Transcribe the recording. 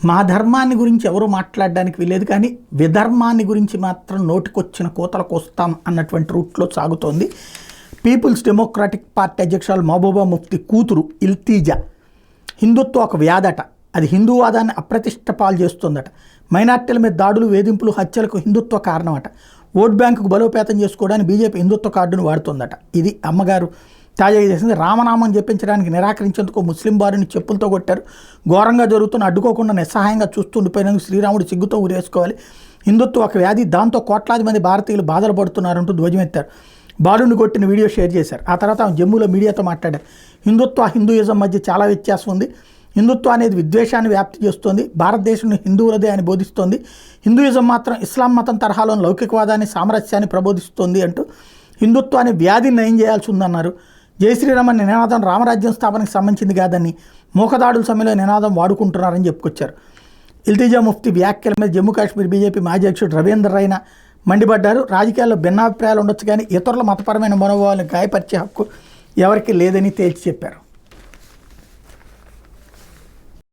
మా ధర్మాన్ని గురించి ఎవరు మాట్లాడడానికి వీలేదు, కానీ విధర్మాన్ని గురించి మాత్రం నోటికొచ్చిన కోతలకు వస్తాం అన్నటువంటి రూట్లో సాగుతోంది. పీపుల్స్ డెమోక్రాటిక్ పార్టీ అధ్యక్షురాలు మహబూబా ముఫ్తీ కూతురు ఇల్తీజా హిందుత్వం ఒక వ్యాధట, అది హిందూవాదాన్ని అప్రతిష్ట పాలు చేస్తుందట, మైనార్టీల మీద దాడులు, వేధింపులు, హత్యలకు హిందుత్వ కారణమట, ఓట్ బ్యాంకుకు బలోపేతం చేసుకోవడానికి బీజేపీ హిందుత్వ కార్డును వాడుతుందట. ఇది అమ్మగారు తాజాగా చేసింది. రామనామం చెప్పించడానికి నిరాకరించేందుకు ముస్లిం బారుని చెప్పులతో కొట్టారు. ఘోరంగా జరుగుతున్న అడ్డుకోకుండా నిస్సహాయంగా చూస్తూ ఉండిపోయినందుకు శ్రీరాముడు సిగ్గుతో ఉరేసుకోవాలి. హిందుత్వం ఒక వ్యాధి, దాంతో కోట్లాది మంది భారతీయులు బాధలు పడుతున్నారంటూ ధ్వజమెత్తారు. బాలుని కొట్టిన వీడియో షేర్ చేశారు. ఆ తర్వాత ఆమె జమ్మూలో మీడియాతో మాట్లాడారు. హిందుయిజం మధ్య చాలా వ్యత్యాసం ఉంది. హిందుత్వం అనేది విద్వేషాన్ని వ్యాప్తి చేస్తోంది. భారతదేశం హిందువులదే అని బోధిస్తోంది. హిందూయిజం మాత్రం ఇస్లాం మతం తరహాలోని లౌకికవాదాన్ని, సామరస్యాన్ని ప్రబోధిస్తోంది అంటూ హిందుత్వాన్ని వ్యాధిని నయం చేయాల్సి ఉందన్నారు. జై శ్రీరామ్ అనే నినాదం రామరాజ్యం స్థాపనకు సంబంధించింది కాదని మోకదాడుల సమయంలో నినాదం వాడుకుంటున్నారని చెప్పుకొచ్చారు. ఇల్తీజా ముఫ్తీ వ్యాఖ్యల మీద జమ్మూ కాశ్మీర్ బీజేపీ మాజీ అధ్యక్షుడు రవీందర్ రైనా మండిపడ్డారు. రాజకీయాల్లో భిన్నాభిప్రాయాలు ఉండొచ్చు, కానీ ఇతరుల మతపరమైన మనోభావాలను గాయపరిచే హక్కు ఎవరికీ లేదని తేల్చి చెప్పారు.